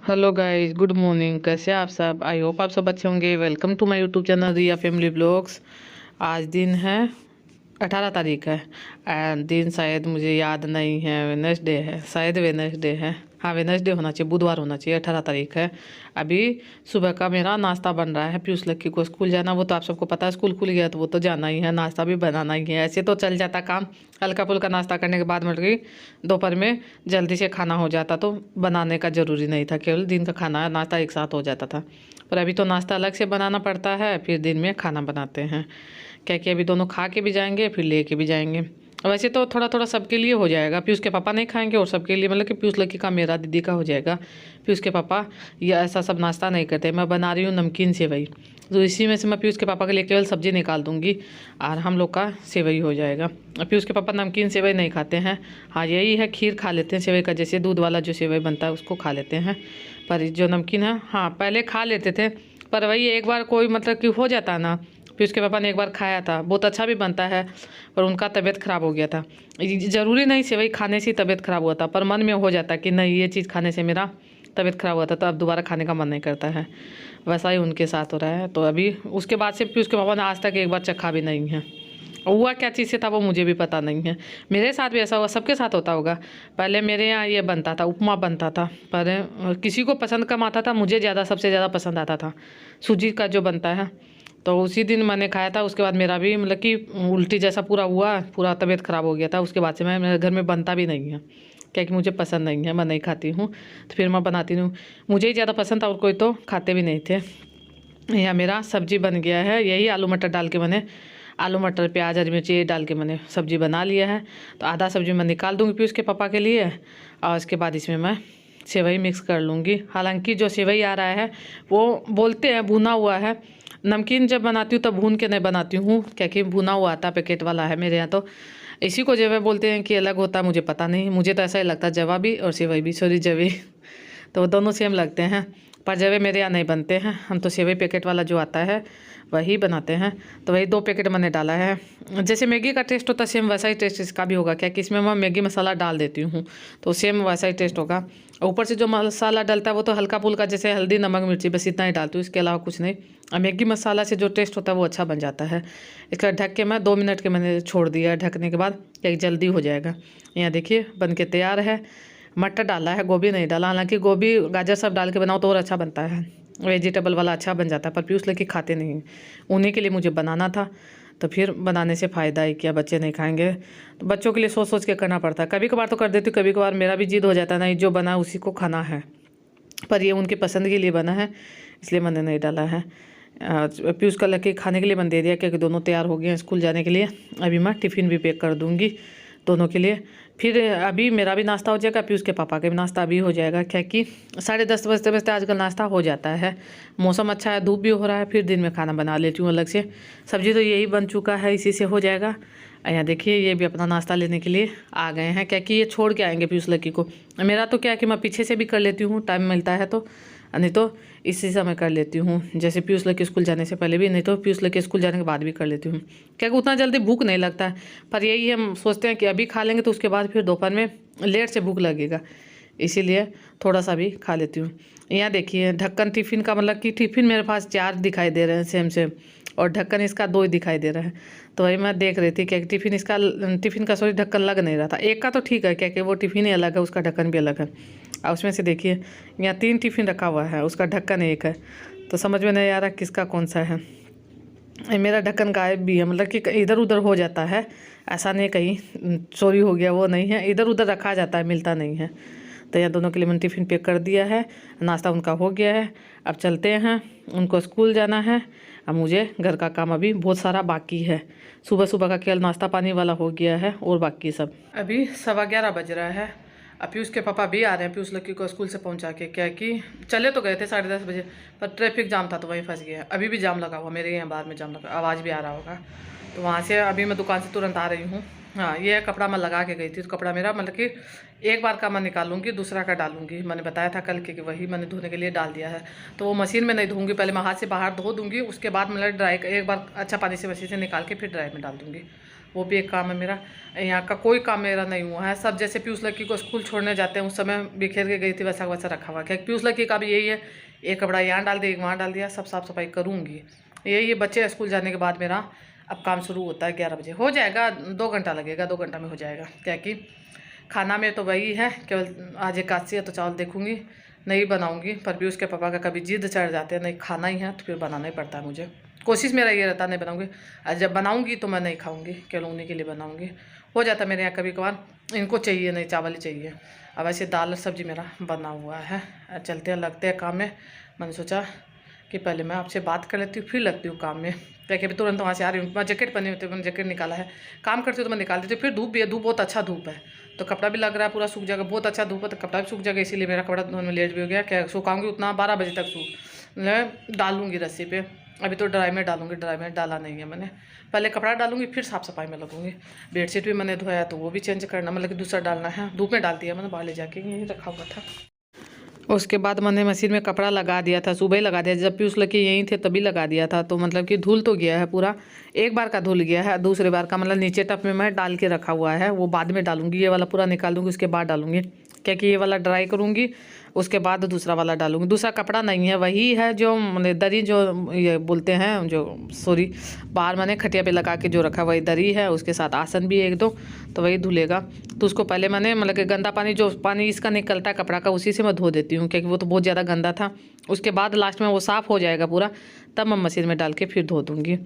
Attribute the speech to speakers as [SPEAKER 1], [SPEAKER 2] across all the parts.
[SPEAKER 1] Hello guys, good morning. कैसे हैं आप सब? आई होप आप सब अच्छे होंगे। Welcome to my YouTube channel Riya family blogs. आज दिन है 18 तारीख है एंड दिन शायद मुझे याद नहीं है, वेडनेसडे है, शायद वेडनेसडे है। हाँ, वेडनेसडे होना चाहिए, बुधवार होना चाहिए। 18 तारीख है। अभी सुबह का मेरा नाश्ता बन रहा है। पीयूष लक्की को स्कूल जाना, वो तो आप सबको पता है, स्कूल खुल गया तो वो तो जाना ही है, नाश्ता भी बनाना ही है। ऐसे तो चल जाता काम, हल्का फुल्का नाश्ता करने के बाद मतलब कि दोपहर में जल्दी से खाना हो जाता तो बनाने का ज़रूरी नहीं था, केवल दिन का खाना नाश्ता एक साथ हो जाता था। पर अभी तो नाश्ता अलग से बनाना पड़ता है, फिर दिन में खाना बनाते हैं। क्या कि अभी दोनों खा के भी जाएंगे फिर लेके भी जाएंगे। वैसे तो थोड़ा थोड़ा सबके लिए हो जाएगा, पीयूष के पापा नहीं खाएंगे और सबके लिए मतलब कि पीयूष लड़की का, मेरा, दीदी का हो जाएगा। पीयूष के पापा ये ऐसा सब नाश्ता नहीं करते। मैं बना रही हूँ नमकीन सेवई, तो इसी में से मैं पीयूष के पापा के लिए केवल सब्जी निकाल दूँगी और हम लोग का सेवई हो जाएगा। पीयूष के पापा नमकीन सेवई नहीं खाते हैं। हाँ, यही है, खीर खा लेते हैं सेवई का, जैसे दूध वाला जो सेवई बनता है उसको खा लेते हैं। पर जो नमकीन है, हाँ पहले खा लेते थे, पर वही एक बार कोई मतलब कि हो जाता है ना। फिर उसके पापा ने एक बार खाया था, बहुत अच्छा भी बनता है, पर उनका तबीयत ख़राब हो गया था। ज़रूरी नहीं सेवई खाने से ही तबीयत ख़राब हुआ था, पर मन में हो जाता कि नहीं ये चीज़ खाने से मेरा तबीयत ख़राब हुआ था, तो अब दोबारा खाने का मन नहीं करता है। वैसा ही उनके साथ हो रहा है। तो अभी उसके बाद से फिर उसके पापा ने आज तक एक बार चखा भी नहीं है। हुआ क्या चीज़ से था वो मुझे भी पता नहीं है। मेरे साथ भी ऐसा हुआ, सबके साथ होता होगा। पहले मेरे यहाँ ये बनता था, उपमा बनता था, पर किसी को पसंद कम आता था, मुझे ज़्यादा, सबसे ज़्यादा पसंद आता था सूजी का जो बनता है। तो उसी दिन मैंने खाया था। उसके बाद मेरा भी मतलब कि उल्टी जैसा पूरा हुआ, पूरा तबीयत ख़राब हो गया था। उसके बाद से मैं, मेरे घर में बनता भी नहीं है, क्या कि मुझे पसंद नहीं है, मैं नहीं खाती हूँ। तो फिर मैं बनाती हूँ, मुझे ही ज़्यादा पसंद था और कोई तो खाते भी नहीं थे। यहाँ मेरा सब्जी बन गया है, यही आलू मटर डाल के मैंने, आलू मटर प्याज हरी मिर्ची डाल के मैंने सब्जी बना लिया है। तो आधा सब्जी मैं निकाल दूँगी फिर उसके पापा के लिए, और उसके बाद इसमें मैं सेवई मिक्स कर लूँगी। हालांकि जो सेवई आ रहा है वो बोलते हैं भुना हुआ है। नमकीन जब बनाती हूँ तब भून के नहीं बनाती हूँ, क्या कि भुना हुआ आता, पैकेट वाला है मेरे यहाँ। तो इसी को जवे बोलते हैं कि अलग होता है, मुझे पता नहीं, मुझे तो ऐसा ही लगता है, जवा भी और सेवई भी, सॉरी जवे तो दोनों सेम लगते हैं। पर जवे मेरे यहाँ नहीं बनते हैं, हम तो सेवई पैकेट वाला जो आता है वही बनाते हैं। तो वही 2 पैकेट मैंने डाला है। जैसे मैगी का टेस्ट होता है सेम वैसा ही टेस्ट इसका भी होगा, क्या कि इसमें मैं मैगी मसाला डाल देती हूँ, तो सेम वैसा ही टेस्ट होगा। ऊपर से जो मसाला डलता है वो तो हल्का फुल्का, जैसे हल्दी नमक मिर्ची, बस इतना ही डालती हूँ, इसके अलावा कुछ नहीं। और मैगी मसाला से जो टेस्ट होता है वो अच्छा बन जाता है। इसका ढक के मैं 2 मिनट के मैंने छोड़ दिया, ढकने के बाद एक जल्दी हो जाएगा। यहाँ देखिए बन के तैयार है। मटर डाला है, गोभी नहीं डाला। हालांकि गोभी गाजर सब डाल के बनाओ तो और अच्छा बनता है, वेजिटेबल वाला अच्छा बन जाता है, पर पीयूष लेके खाते नहीं हैं। उन्हीं के लिए मुझे बनाना था, तो फिर बनाने से फ़ायदा ही क्या, बच्चे नहीं खाएंगे तो बच्चों के लिए सोच सोच के करना पड़ता है। कभी कभार तो कर देती हूँ, कभी कभार मेरा भी जिद हो जाता है नहीं जो बना उसी को खाना है, पर ये उनकी पसंद के लिए बना है इसलिए मैंने नहीं डाला है। पीयूष का लड़के खाने के लिए मैंने दे दिया, क्योंकि दोनों तैयार हो गए हैं स्कूल जाने के लिए। अभी मैं टिफ़िन भी पैक कर दूँगी दोनों के लिए। फिर अभी मेरा भी नाश्ता हो जाएगा, पीयूष के पापा का भी नाश्ता अभी हो जाएगा, क्या कि 10:30 बजते बजते आजकल नाश्ता हो जाता है। मौसम अच्छा है, धूप भी हो रहा है, फिर दिन में खाना बना लेती हूँ अलग से। सब्जी तो यही बन चुका है, इसी से हो जाएगा। यहाँ देखिए ये भी अपना नाश्ता लेने के लिए आ गए हैं, क्या कि ये छोड़ के आएंगे पीयूष लड़की को। मेरा तो क्या है कि मैं पीछे से भी कर लेती हूँ, टाइम मिलता है तो, नहीं तो इसी समय कर लेती हूँ। जैसे पीयूष लड़की स्कूल जाने से पहले भी, नहीं तो पीयूष लड़की स्कूल जाने के बाद भी कर लेती हूँ, क्या कि उतना जल्दी भूख नहीं लगता है। पर यही हम सोचते हैं कि अभी खा लेंगे तो उसके बाद फिर दोपहर में लेट से भूख लगेगा, इसीलिए थोड़ा सा भी खा लेती हूँ। यहाँ देखिए ढक्कन टिफ़िन का, मतलब कि टिफ़िन मेरे पास 4 दिखाई दे रहे हैं सेम सेम, और ढक्कन इसका 2 ही दिखाई दे रहा है। तो वही मैं देख रही थी कि टिफ़िन का सॉरी ढक्कन लग नहीं रहा था। एक का तो ठीक है, क्या कि वो टिफ़िन ही अलग है, उसका ढक्कन भी अलग है। और उसमें से देखिए यहाँ 3 टिफ़िन रखा हुआ है, उसका ढक्कन एक है, तो समझ में नहीं आ रहा किसका कौन सा है। मेरा ढक्कन गायब भी है, मतलब कि इधर उधर हो जाता है, ऐसा नहीं कहीं चोरी हो गया, वो नहीं है, इधर उधर रखा जाता है, मिलता नहीं है। तो यहाँ दोनों के लिए मैंने टिफ़िन पैक कर दिया है, नाश्ता उनका हो गया है। अब चलते हैं, उनको स्कूल जाना है। अब मुझे घर का काम अभी बहुत सारा बाकी है। सुबह सुबह का केवल नाश्ता पानी वाला हो गया है, और बाकी सब। अभी 11:15 बज रहा है। अब पीयूष के पापा भी आ रहे हैं, पीयूष लड़की को स्कूल से पहुंचा के, क्या कि चले तो गए थे 10:30 बजे, पर ट्रैफिक जाम था तो वहीं फंस गया। अभी भी जाम लगा हुआ, मेरे यहाँ बाहर में जाम लगा, आवाज़ भी आ रहा होगा। तो वहाँ से अभी मैं दुकान से तुरंत आ रही हूँ। हाँ, ये कपड़ा मैं लगा के गई थी, तो कपड़ा मेरा मतलब कि एक बार का मैं निकालूंगी, दूसरा का डालूंगी। मैंने बताया था कल कि वही मैंने धोने के लिए डाल दिया है। तो वो मशीन में नहीं धोऊंगी, पहले मैं हाथ से बाहर धो दूंगी, उसके बाद मतलब ड्राई, एक बार अच्छा पानी से मशीन से निकाल के फिर ड्राई में डाल दूंगी। वो भी एक काम है मेरा। यहाँ का कोई काम मेरा नहीं हुआ है, सब जैसे पीयूष लड़की को स्कूल छोड़ने जाते हैं उस समय बिखेर के गई थी वैसा वैसा रखा हुआ। क्या पीयूष लड़की का भी यही है, एक कपड़ा यहाँ डाल दिया, एक वहाँ डाल दिया, सब साफ़ सफाई करूँगी। यही बच्चे स्कूल जाने के बाद मेरा अब काम शुरू होता है। 11 बजे हो जाएगा, 2 घंटा लगेगा, 2 घंटा में हो जाएगा। क्या कि खाना में तो वही है, केवल आज एकादशी है तो चावल देखूँगी नहीं बनाऊँगी। पर भी उसके पापा का कभी जिद चढ़ जाते हैं नहीं खाना ही है तो फिर बनाना ही पड़ता है मुझे। कोशिश मेरा ये रहता है नहीं बनाऊँगी, और जब बनाऊँगी तो मैं नहीं खाऊँगी, केवल उन्हीं के लिए बनाऊँगी। हो जाता है मेरे यहाँ कभी कभार, इनको चाहिए नहीं चावल ही चाहिए। अब ऐसे दाल सब्जी मेरा बना हुआ है। चलते हैं लगते हैं काम में। मैंने सोचा कि पहले मैं आपसे बात कर लेती हूँ फिर लगती हूँ काम में। देखिए अभी तुरंत वहाँ से आ रही हूँ, मैं जैकेट पहनी होती हूँ, मैंने जैकेट निकाला है। काम करती हूँ तो मैं निकाल देती हूँ, फिर धूप भी है, धूप बहुत अच्छा धूप है तो कपड़ा भी लग रहा है पूरा सूख जाएगा। बहुत अच्छा धूप है तो कपड़ा भी सूख जाएगा, इसीलिए मेरा कपड़ा धोने में लेट भी हो गया। क्या सुखाऊंगी उतना 12 बजे तक डालूंगी रस्सी पे। अभी तो ड्राई में डालूंगी, ड्राई में डाला नहीं है मैंने, पहले कपड़ा डालूंगी फिर साफ़ सफाई में लगूंगी। बेडशीट भी मैंने धोया तो वो भी चेंज करना, मतलब कि दूसरा डालना है। धूप में डाल दिया मैंने, बाहर ले जाके यहीं रखा हुआ था। उसके बाद मैंने मशीन में कपड़ा लगा दिया था, सुबह ही लगा दिया, जब पीयूष लड़के यहीं थे तभी लगा दिया था। तो मतलब कि धुल तो गया है पूरा, एक बार का धुल गया है, दूसरे बार का मतलब नीचे टप में मैं डाल के रखा हुआ है, वो बाद में डालूंगी। ये वाला पूरा निकाल दूंगी उसके बाद डालूंगी, क्योंकि ये वाला ड्राई करूँगी उसके बाद दूसरा वाला डालूंगी। दूसरा कपड़ा नहीं है, वही है जो दरी जो ये बोलते हैं, जो सॉरी बाहर मैंने खटिया पे लगा के जो रखा वही दरी है, उसके साथ आसन भी एक दो, तो वही धुलेगा। तो उसको पहले मैंने मतलब कि गंदा पानी जो पानी इसका निकलता है कपड़ा का उसी से मैं धो देती हूँ, क्योंकि वो तो बहुत ज़्यादा गंदा था। उसके बाद लास्ट में वो साफ़ हो जाएगा पूरा, तब मैं मशीन में डाल के फिर धो दूँगी।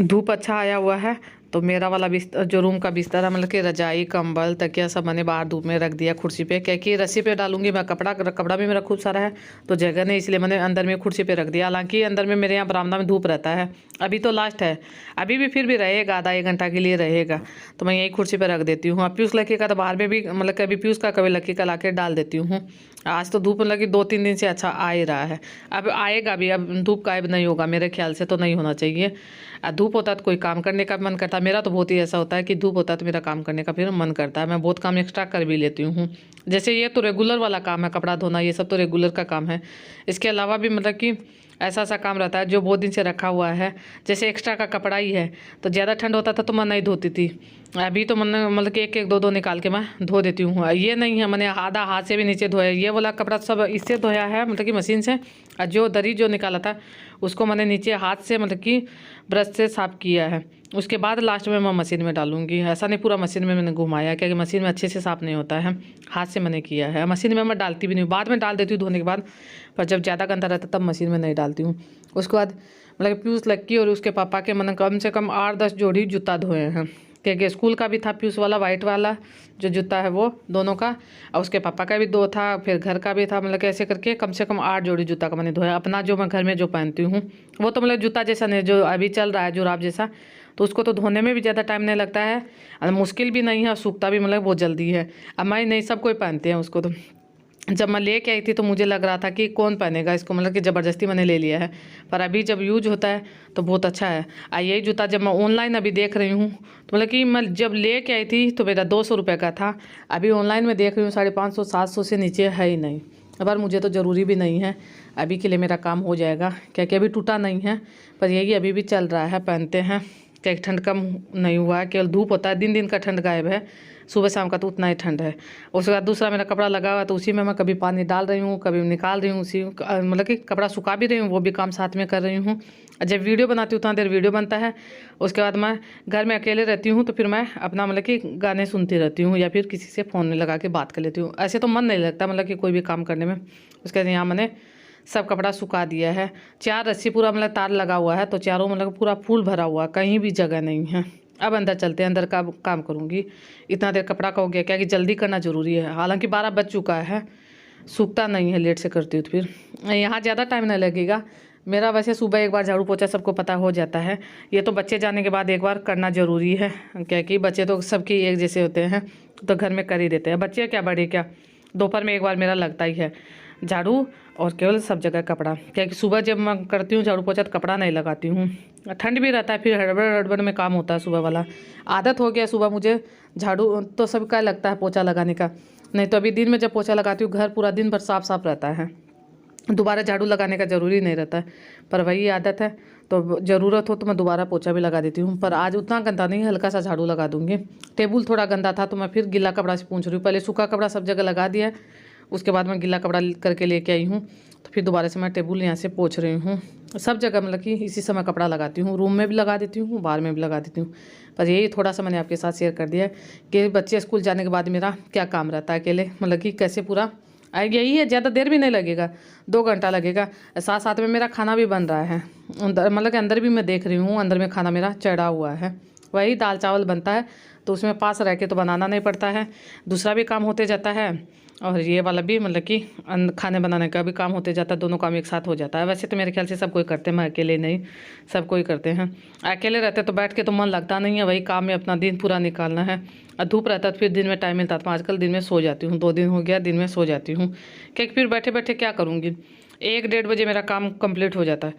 [SPEAKER 1] धूप अच्छा आया हुआ है तो मेरा वाला बिस्तर जो रूम का बिस्तर है, मतलब कि रजाई कंबल तकिया सब मैंने बाहर धूप में रख दिया कुर्सी पे, क्योंकि रस्सी पे डालूंगी मैं कपड़ा भी मेरा खूब सारा है तो जगह नहीं, इसलिए मैंने अंदर में कुर्सी पे रख दिया। हालांकि अंदर में मेरे यहाँ बरामदा में धूप रहता है, अभी तो लास्ट है, अभी भी फिर भी रहेगा, आधा 1 घंटा के लिए रहेगा, तो मैं यही कुर्सी पर रख देती हूँ। अब पीयूष लड़की का तो बाहर में भी मतलब कभी पीयूष का कभी लड़की का ला के डाल देती हूँ। आज तो धूप मतलब कि 2-3 दिन से अच्छा आ ही रहा है, अब आएगा भी, अब धूप गायब नहीं होगा मेरे ख्याल से, तो नहीं होना चाहिए। धूप होता है तो कोई काम करने का मन करता है, मेरा तो बहुत ही ऐसा होता है कि धूप होता है तो मेरा काम करने का फिर मन करता है, मैं बहुत काम एक्स्ट्रा कर भी लेती हूँ। जैसे ये तो रेगुलर वाला काम है, कपड़ा धोना ये सब तो रेगुलर का काम है। इसके अलावा भी मतलब कि ऐसा सा काम रहता है जो बहुत दिन से रखा हुआ है, जैसे एक्स्ट्रा का कपड़ा ही है, तो ज़्यादा ठंड होता था तो मैं नहीं धोती थी, अभी तो मैंने मतलब कि 1-1 2-2 निकाल के मैं धो देती हूँ। ये नहीं है मैंने आधा हाथ से भी नीचे धोया, ये वाला कपड़ा सब इससे धोया है मतलब कि मशीन से, और जो दरी जो निकाला था उसको मैंने नीचे हाथ से मतलब कि ब्रश से साफ़ किया है। उसके बाद लास्ट में मैं मशीन में डालूंगी, ऐसा नहीं पूरा मशीन में मैंने घुमाया, क्योंकि मशीन में अच्छे से साफ़ नहीं होता है, हाथ से मैंने किया है। मशीन में मैं डालती भी नहीं, बाद में डाल देती हूँ धोने के बाद, पर जब ज़्यादा गंदा रहता तब मशीन में नहीं डालती हूँ। उसके बाद मतलब पीयूष लड़की और उसके पापा के मैंने कम से कम 8-10 जोड़ी जूता धोए हैं, क्योंकि स्कूल का भी था पीयूष वाला वाइट वाला जो जूता है वो दोनों का, और उसके पापा का भी 2 था, फिर घर का भी था, मतलब कि ऐसे करके कम से कम 8 जोड़ी जूता का मैंने धोया। अपना जो मैं घर में जो पहनती हूँ वो तो मतलब जूता जैसा नहीं, जो अभी चल रहा है जुराब जैसा, तो उसको तो धोने में भी ज़्यादा टाइम नहीं लगता है और मुश्किल भी नहीं है, सूखता भी मतलब बहुत जल्दी है। अब मैं नहीं, सब कोई पहनते हैं उसको। तो जब मैं लेके आई थी तो मुझे लग रहा था कि कौन पहनेगा इसको, मतलब कि ज़बरदस्ती मैंने ले लिया है, पर अभी जब यूज होता है तो बहुत अच्छा है। यही जूता जब मैं ऑनलाइन अभी देख रही हूँ तो मतलब कि मैं जब लेके आई थी तो मेरा 200 रुपये का था, अभी ऑनलाइन में देख रही हूँ 550-700 से नीचे है ही नहीं। पर मुझे तो ज़रूरी भी नहीं है, अभी के लिए मेरा काम हो जाएगा, क्योंकि अभी टूटा नहीं है, पर यही अभी भी चल रहा है, पहनते हैं। क्या ठंड कम नहीं हुआ है, केवल धूप होता है, दिन दिन का ठंड गायब है, सुबह शाम का तो उतना ही ठंड है। उसके बाद दूसरा मेरा कपड़ा लगा हुआ है तो उसी में मैं कभी पानी डाल रही हूँ कभी निकाल रही हूँ, उसी मतलब कि कपड़ा सुखा भी रही हूँ, वो भी काम साथ में कर रही हूँ। जब वीडियो बनाती हूँ उतना देर वीडियो बनता है, उसके बाद मैं घर में अकेले रहती हूँ तो फिर मैं अपना मतलब कि गाने सुनती रहती हूँ या फिर किसी से फ़ोन में लगा के बात कर लेती हूँ। ऐसे तो मन नहीं लगता मतलब कि कोई भी काम करने में। उसके बाद यहाँ मैंने सब कपड़ा सुखा दिया है, 4 रस्सी पूरा मतलब तार लगा हुआ है तो चारों मतलब पूरा फूल भरा हुआ, कहीं भी जगह नहीं है। अब अंदर चलते हैं, अंदर का काम करूँगी। इतना देर कपड़ा का हो गया, क्या कि जल्दी करना ज़रूरी है, हालांकि 12 बज चुका है, सूखता नहीं है, लेट से करती हूँ तो फिर यहाँ ज़्यादा टाइम नहीं लगेगा मेरा। वैसे सुबह एक बार झाड़ू पोछा सबको पता हो जाता है, ये तो बच्चे जाने के बाद एक बार करना ज़रूरी है, क्या कि बच्चे तो सबके एक जैसे होते हैं तो घर में कर ही देते हैं, बच्चे क्या बड़े क्या, दोपहर में एक बार मेरा लगता ही है झाड़ू, और केवल सब जगह कपड़ा, क्या कि सुबह जब मैं करती हूँ झाड़ू पोछा तो कपड़ा नहीं लगाती हूँ, ठंड भी रहता है, फिर हड़बड़ में काम होता है सुबह वाला, आदत हो गया सुबह मुझे झाड़ू तो सबका लगता है पोछा लगाने का, नहीं तो अभी दिन में जब पोछा लगाती हूँ घर पूरा दिन भर साफ साफ रहता है, दोबारा झाड़ू लगाने का ज़रूरी नहीं रहता है, पर वही आदत है तो ज़रूरत हो तो मैं दोबारा पोछा भी लगा देती हूँ, पर आज उतना गंदा नहीं, हल्का सा झाड़ू लगा दूँगी। टेबल थोड़ा गंदा था तो मैं फिर गीला कपड़ा से पोंछ रही हूँ। पहले सूखा कपड़ा सब जगह लगा दिया है, उसके बाद मैं गीला कपड़ा करके लेके आई हूँ, तो फिर दोबारा से मैं टेबल यहाँ से पोंछ रही हूँ। सब जगह मतलब कि इसी समय कपड़ा लगाती हूँ, रूम में भी लगा देती हूँ, बाहर में भी लगा देती हूँ। पर यही थोड़ा सा मैंने आपके साथ शेयर कर दिया है कि बच्चे स्कूल जाने के बाद मेरा क्या काम रहता है अकेले, मतलब कि कैसे पूरा यही है। ज़्यादा देर भी नहीं लगेगा, 2 घंटा लगेगा। साथ साथ में मेरा खाना भी बन रहा है, मतलब कि अंदर भी मैं देख रही हूँ, अंदर में खाना मेरा चढ़ा हुआ है। वही दाल चावल बनता है तो उसमें पास रह के तो बनाना नहीं पड़ता है, दूसरा भी काम होते जाता है और ये वाला भी मतलब कि खाने बनाने का भी काम होते जाता है, दोनों काम एक साथ हो जाता है। वैसे तो मेरे ख्याल से सब कोई करते हैं, मैं अकेले नहीं, सब कोई करते हैं। अकेले रहते तो बैठ के तो मन लगता नहीं है, वही काम में अपना दिन पूरा निकालना है। और धूप रहता तो फिर दिन में टाइम मिलता, तो आजकल दिन में सो जाती हूँ, 2 दिन हो गया दिन में सो जाती हूँ, क्योंकि फिर बैठे बैठे क्या करूँगी। 1-1:30 बजे मेरा काम कंप्लीट हो जाता है,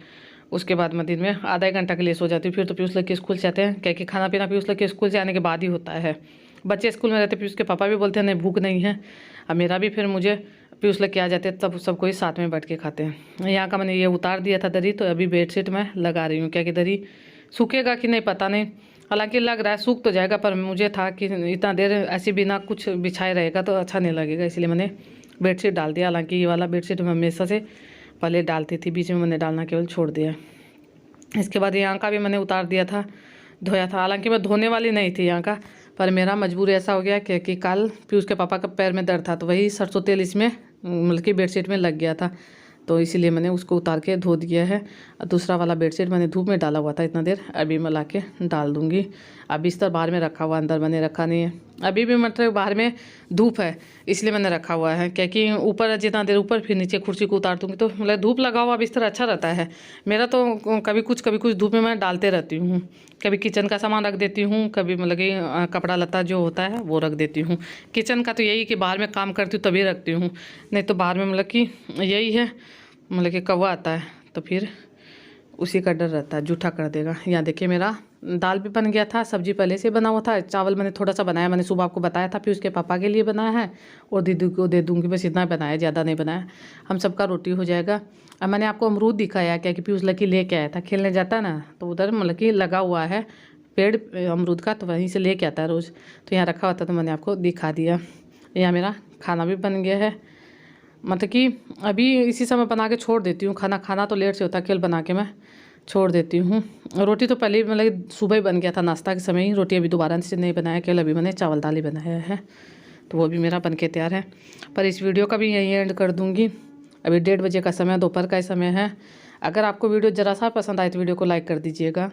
[SPEAKER 1] उसके बाद मैं दिन में आधा 1 घंटा के लिए सो जाती हूँ। फिर तो पीयूष लड़के स्कूल से आते हैं, क्योंकि खाना पीना पीयूष लड़के स्कूल से आने के बाद ही होता है। बच्चे स्कूल में रहते, पीयूष के पापा भी बोलते हैं नहीं भूख नहीं है, और मेरा भी फिर मुझे पीयूष लेके आ जाते हैं, तब सब कोई साथ में बैठ के खाते हैं। यहाँ का मैंने ये उतार दिया था दरी, तो अभी बेडशीट मैं लगा रही हूँ, क्या कि दरी सूखेगा कि नहीं पता नहीं, हालांकि लग रहा है सूख तो जाएगा, पर मुझे था कि इतना देर ऐसे बिना कुछ बिछाए रहेगा तो अच्छा नहीं लगेगा, इसलिए मैंने बेडशीट डाल दिया। हालांकि ये वाला बेडशीट मैं हमेशा से पहले डालती थी, बीच में मैंने डालना केवल छोड़ दिया। इसके बाद यहाँ का भी मैंने उतार दिया था, धोया था। हालांकि मैं धोने वाली नहीं थी यहाँ का, पर मेरा मजबूरी ऐसा हो गया कि कल पीयूष के पापा का पैर में दर्द था, तो वही सरसों तेल इसमें मतलब कि बेडशीट में लग गया था, तो इसीलिए मैंने उसको उतार के धो दिया है। दूसरा वाला बेडशीट मैंने धूप में डाला हुआ था इतना देर, अभी मैं ला के डाल दूँगी। अब बिस्तर बाहर में रखा हुआ, अंदर मैंने रखा नहीं है अभी भी, मतलब बाहर में धूप है इसलिए मैंने रखा हुआ है, क्योंकि ऊपर जितना देर ऊपर फिर नीचे कुर्सी को उतार दूँगी तो मतलब धूप लगा हुआ बिस्तर अच्छा रहता है मेरा। तो कभी कुछ धूप में मैं डालते रहती हूँ, कभी किचन का सामान रख देती हूँ, कभी मतलब कि कपड़ा लत्ता जो होता है वो रख देती हूँ। किचन का तो यही कि बाहर में काम करती हूँ तभी रखती हूँ, नहीं तो बाहर में मतलब कि यही है, मतलब कि कौवा आता है तो फिर उसी का डर रहता है, जूठा कर देगा। यहाँ देखिए मेरा दाल भी बन गया था, सब्जी पहले से बना हुआ था, चावल मैंने थोड़ा सा बनाया, मैंने सुबह आपको बताया था, फिर उसके पापा के लिए बनाया है और दीदी को दे दूँगी, बस इतना बनाया, ज़्यादा नहीं बनाया, हम सबका रोटी हो जाएगा। अब मैंने आपको अमरूद दिखाया, क्या कि पीयूष लकी लेके आया था, खेलने जाता है ना तो उधर मतलब कि लगा हुआ है पेड़ अमरूद का, तो वहीं से लेके आता है रोज़, तो यहाँ रखा हुआ था तो मैंने आपको दिखा दिया। यहाँ मेरा खाना भी बन गया है, मतलब कि अभी इसी समय बना के छोड़ देती हूँ। खाना तो लेट से होता है, केवल बना के मैं छोड़ देती हूँ। रोटी तो पहले ही मतलब सुबह ही बन गया था, नाश्ता के समय ही। रोटी अभी दोबारा से नहीं बनाया, केवल अभी मैंने चावल दाल ही बनाया है, तो वो भी मेरा बन के तैयार है। पर इस वीडियो का भी यहीं एंड कर दूँगी, अभी 1:30 बजे का समय, दोपहर का ही समय है। अगर आपको वीडियो ज़रा सा पसंद आए तो वीडियो को लाइक कर दीजिएगा,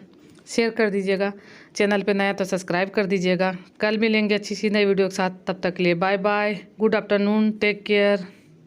[SPEAKER 1] शेयर कर दीजिएगा, चैनल पे नया तो सब्सक्राइब कर दीजिएगा। कल मिलेंगे अच्छी सी नई वीडियो के साथ, तब तक के लिए bye bye, good afternoon, take care.